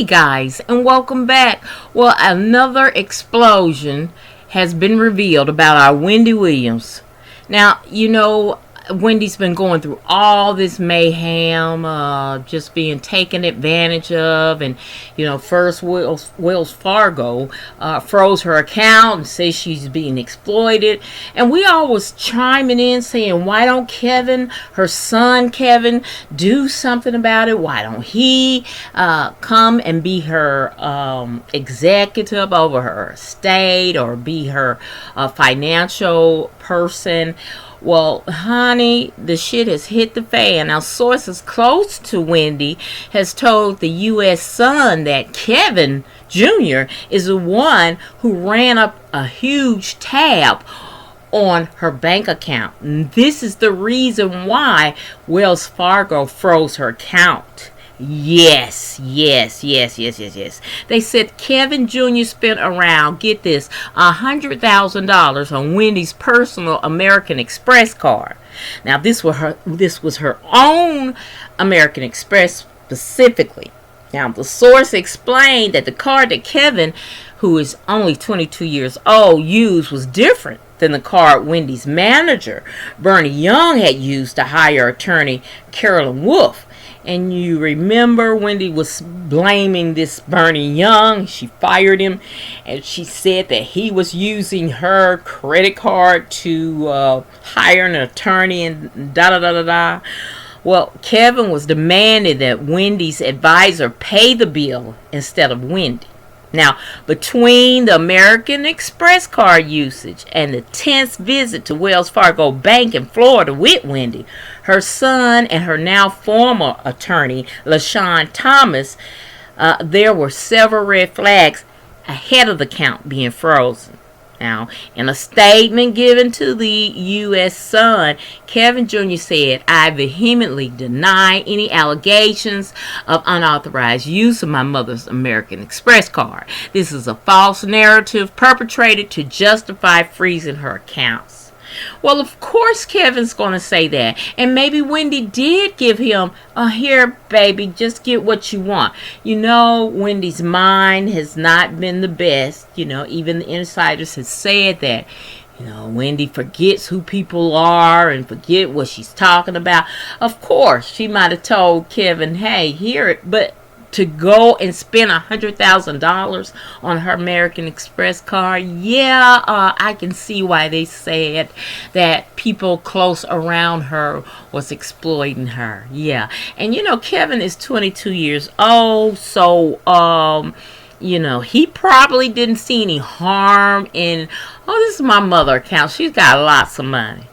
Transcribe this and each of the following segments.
Hey guys, and welcome back. Well, another explosion has been revealed about our Wendy Williams. Now, Wendy's been going through all this mayhem, just being taken advantage of, and first Wells Fargo froze her account and says she's being exploited, and we all was chiming in saying, why don't her son Kevin, do something about it? Why don't he come and be her executive over her estate, or be her financial person? Well, honey, the shit has hit the fan. Now, sources close to Wendy has told the U.S. Sun that Kevin Jr. is the one who ran up a huge tab on her bank account. And this is the reason why Wells Fargo froze her account. Yes. They said Kevin Jr. spent around, get this, $100,000 on Wendy's personal American Express card. Now, this was her own American Express specifically. Now, the source explained that the card that Kevin, who is only 22 years old, used was different than the card Wendy's manager, Bernie Young, had used to hire attorney Carolyn Wolf. And you remember Wendy was blaming this Bernie Young. She fired him, and she said that he was using her credit card to hire an attorney and da-da-da-da-da. Well, Kevin was demanding that Wendy's advisor pay the bill instead of Wendy. Now, between the American Express card usage and the tense visit to Wells Fargo Bank in Florida with Wendy, her son, and her now former attorney, LaShawn Thomas, there were several red flags ahead of the account being frozen. Now, in a statement given to the U.S. Sun, Kevin Jr. said, I vehemently deny any allegations of unauthorized use of my mother's American Express card. This is a false narrative perpetrated to justify freezing her accounts. Well, of course Kevin's going to say that. And maybe Wendy did give him, here, baby, just get what you want. Wendy's mind has not been the best. Even the insiders have said that. Wendy forgets who people are and forget what she's talking about. Of course, she might have told Kevin, hey, hear it, but to go and spend $100,000 on her American Express card, I can see why they said that people close around her was exploiting her. Yeah, and Kevin is 22 years old, so he probably didn't see any harm in, this is my mother account. She's got lots of money.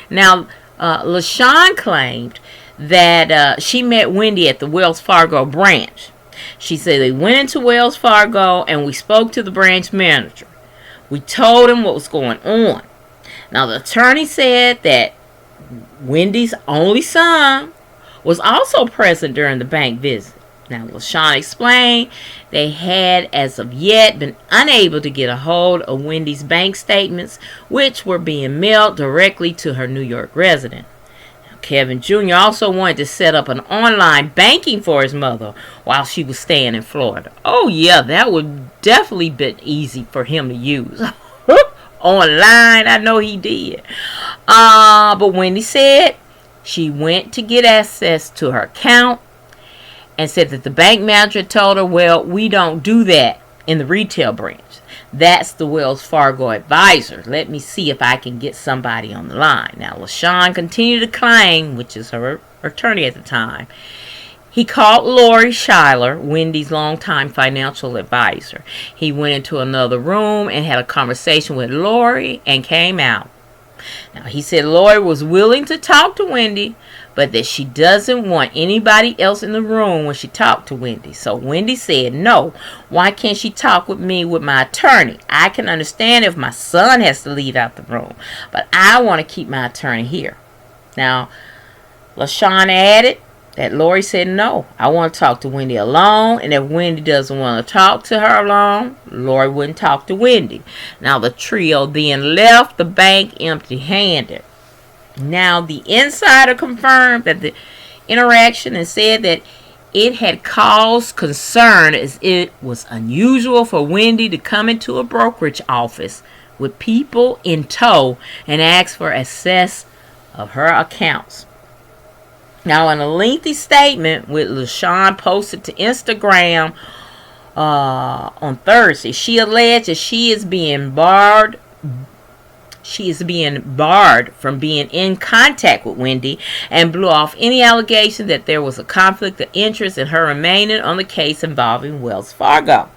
Now, LaShawn claimed that she met Wendy at the Wells Fargo branch. She said they went into Wells Fargo and we spoke to the branch manager. We told him what was going on. Now, the attorney said that Wendy's only son was also present during the bank visit. Now, LaShawn explained they had, as of yet, been unable to get a hold of Wendy's bank statements, which were being mailed directly to her New York resident. Kevin Jr. also wanted to set up an online banking for his mother while she was staying in Florida. Oh, yeah, that would definitely be easy for him to use. Online, I know he did. But Wendy said she went to get access to her account and said that the bank manager told her, well, we don't do that in the retail branch. That's the Wells Fargo advisor. Let me see if I can get somebody on the line. Now, LaShawn continued to claim, which is her attorney at the time, he called Lori Schuyler, Wendy's longtime financial advisor. He went into another room and had a conversation with Lori and came out. Now, he said Lori was willing to talk to Wendy, but that she doesn't want anybody else in the room when she talked to Wendy. So Wendy said, no, why can't she talk with me with my attorney? I can understand if my son has to leave out the room, but I want to keep my attorney here. Now, LaShawn added that Lori said, no, I want to talk to Wendy alone, and if Wendy doesn't want to talk to her alone, Lori wouldn't talk to Wendy. Now, the trio then left the bank empty-handed. Now, the insider confirmed that the interaction and said that It had caused concern as it was unusual for Wendy to come into a brokerage office with people in tow and ask for access of her accounts. Now, in a lengthy statement which LaShawn posted to Instagram on Thursday, she alleged that she is being barred from being in contact with Wendy and blew off any allegation that there was a conflict of interest in her remaining on the case involving Wells Fargo.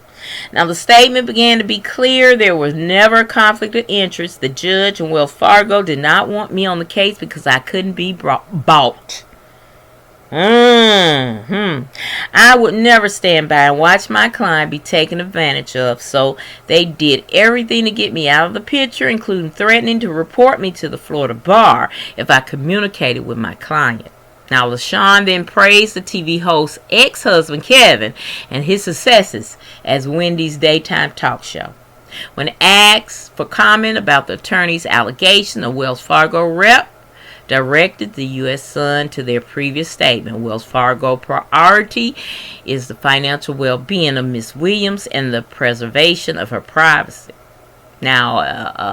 Now, the statement began to be clear there was never a conflict of interest. The judge and Wells Fargo did not want me on the case because I couldn't be bought. I would never stand by and watch my client be taken advantage of, so they did everything to get me out of the picture, including threatening to report me to the Florida bar if I communicated with my client. Now, LaShawn then praised the TV host's ex-husband, Kevin, and his successes as Wendy's daytime talk show. When asked for comment about the attorney's allegation, the Wells Fargo rep directed the U.S. Sun to their previous statement. Wells Fargo priority is the financial well-being of Ms. Williams and the preservation of her privacy. Now,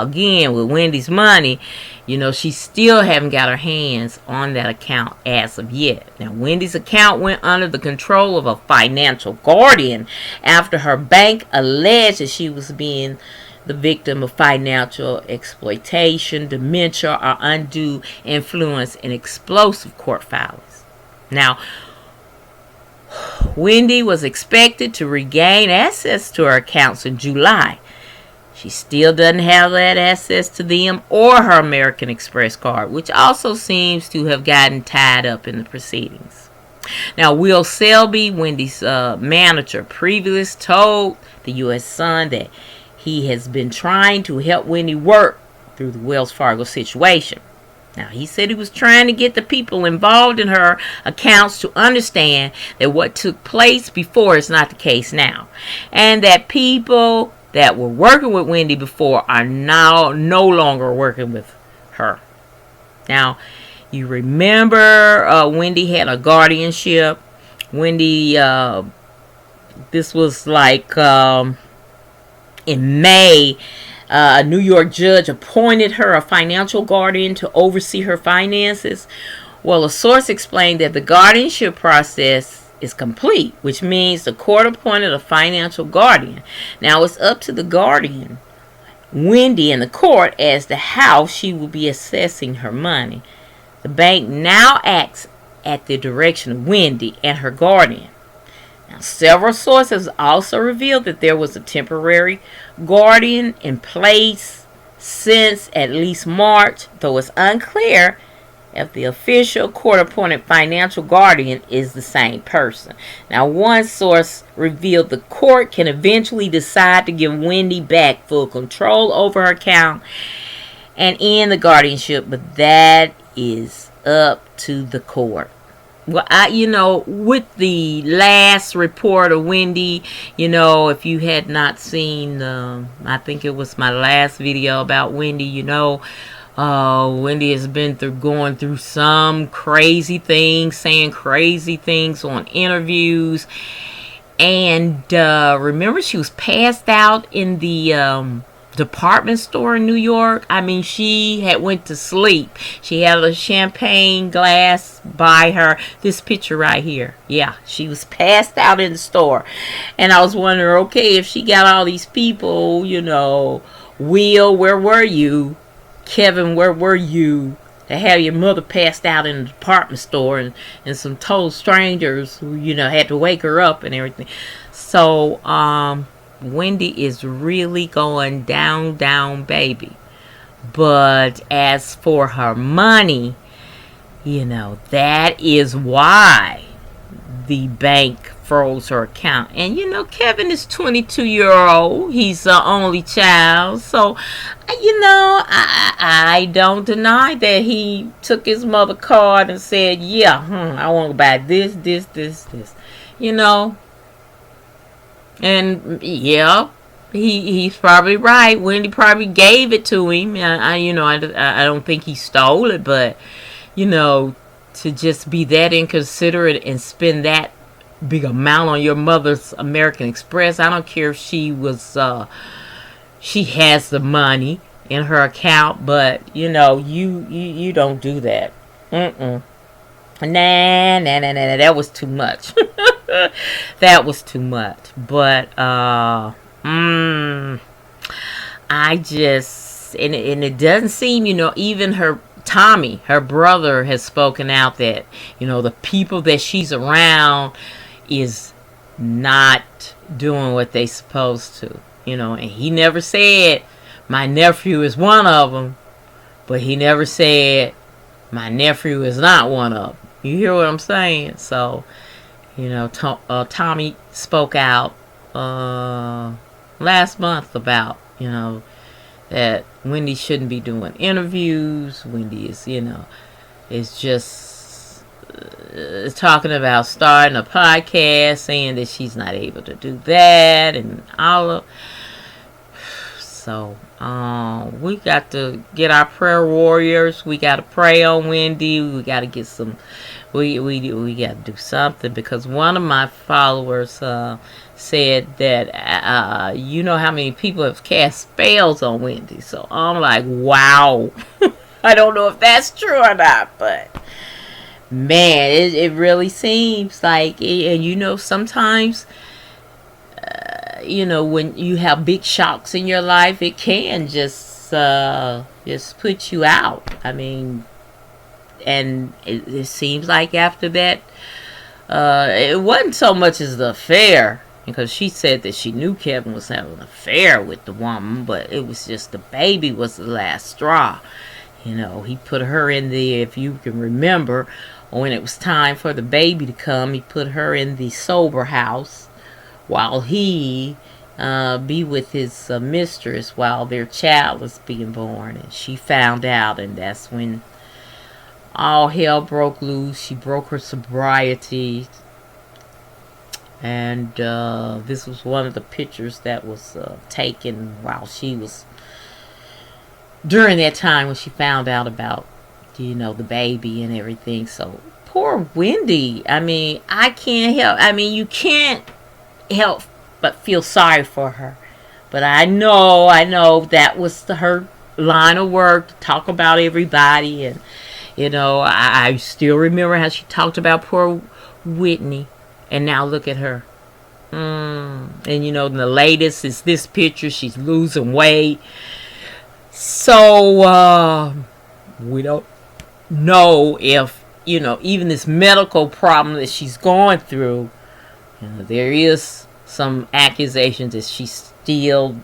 again, with Wendy's money, she still haven't got her hands on that account as of yet. Now, Wendy's account went under the control of a financial guardian after her bank alleged that she was being the victim of financial exploitation, dementia, or undue influence in explosive court filings. Now, Wendy was expected to regain access to her accounts in July. She still doesn't have that access to them or her American Express card, which also seems to have gotten tied up in the proceedings. Now, Will Selby, Wendy's manager, previously told the U.S. Sun that he has been trying to help Wendy work through the Wells Fargo situation. Now, he said he was trying to get the people involved in her accounts to understand that what took place before is not the case now, and that people that were working with Wendy before are now no longer working with her. Now, you remember Wendy had a guardianship. Wendy, this was like in May, a New York judge appointed her a financial guardian to oversee her finances. Well, a source explained that the guardianship process is complete, which means the court appointed a financial guardian. Now it's up to the guardian, Wendy, and the court as to how she will be assessing her money. The bank now acts at the direction of Wendy and her guardian. Now, several sources also revealed that there was a temporary guardian in place since at least March, though it's unclear if the official court-appointed financial guardian is the same person. Now, one source revealed the court can eventually decide to give Wendy back full control over her account and end the guardianship, but that is up to the court. Well, with the last report of Wendy, if you had not seen, I think it was my last video about Wendy, Wendy has been going through some crazy things, saying crazy things on interviews. And remember, she was passed out in the department store in New York. I mean, she had went to sleep. She had a champagne glass by her. This picture right here. Yeah, she was passed out in the store. And I was wondering, okay, if she got all these people, Will, where were you? Kevin, where were you? To have your mother passed out in the department store and some total strangers who, had to wake her up and everything. So, Wendy is really going down, baby. But as for her money, that is why the bank froze her account. And Kevin is 22-year-old. He's the only child. So, I don't deny that he took his mother's card and said, I want to buy this. And yeah, he's probably right. Wendy probably gave it to him. I don't think he stole it, but to just be that inconsiderate and spend that big amount on your mother's American Express. I don't care if she was she has the money in her account, but you know, you don't do that. Nah, that was too much. That was too much. But I just, and it doesn't seem, you know, even her Tommy, her brother, has spoken out that, you know, the people that she's around is not doing what they supposed to, you know. And he never said my nephew is one of them, but he never said my nephew is not one of them. You hear what I'm saying? So, you know, Tommy spoke out last month about, you know, that Wendy shouldn't be doing interviews. Wendy is, you know, is just talking about starting a podcast, saying that she's not able to do that, and all of. So we got to get our prayer warriors. We got to pray on Wendy. We got to get some. We got to do something, because one of my followers said that you know how many people have cast spells on Wendy. So I'm like, wow. I don't know if that's true or not, but man, it really seems like it. And you know, sometimes you know, when you have big shocks in your life, it can just put you out. I mean, and it seems like after that, it wasn't so much as the affair, because she said that she knew Kevin was having an affair with the woman, but it was just the baby was the last straw. You know, he put her in the, if you can remember, when it was time for the baby to come, he put her in the sober house while he be with his mistress while their child was being born. And she found out, and that's when all hell broke loose. She broke her sobriety. And this was one of the pictures that was taken while she was, during that time when she found out about, you know, the baby and everything. So poor Wendy. I mean, I can't help. I mean, you can't help but feel sorry for her. But I know that was her line of work, to talk about everybody. And you know, I still remember how she talked about poor Whitney, and now look at her. And you know, the latest is this picture. She's losing weight. So we don't know if, you know, even this medical problem that she's going through, you know, there is some accusations that she's still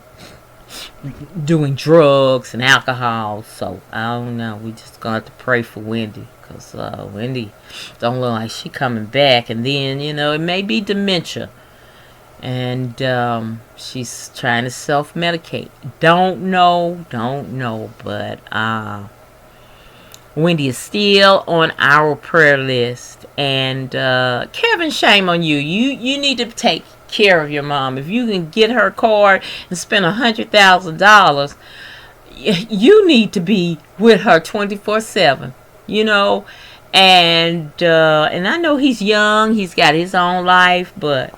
doing drugs and alcohol. So I don't know. We just gonna have to pray for Wendy, because Wendy don't look like she coming back. And then, you know, it may be dementia, and she's trying to self-medicate. Don't know, but Wendy is still on our prayer list. And Kevin, shame on you. You need to take care of your mom. If you can get her card and spend $100,000, you need to be with her 24/7. You know, and I know he's young. He's got his own life, but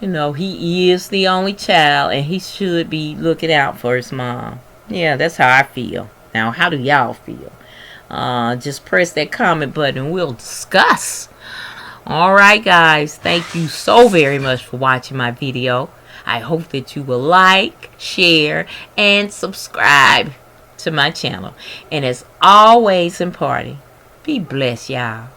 you know, he is the only child, and he should be looking out for his mom. Yeah, that's how I feel. Now, how do y'all feel? Just press that comment button and we'll discuss. Alright guys, thank you so very much for watching my video. I hope that you will like, share, and subscribe to my channel. And as always in party, be blessed, y'all.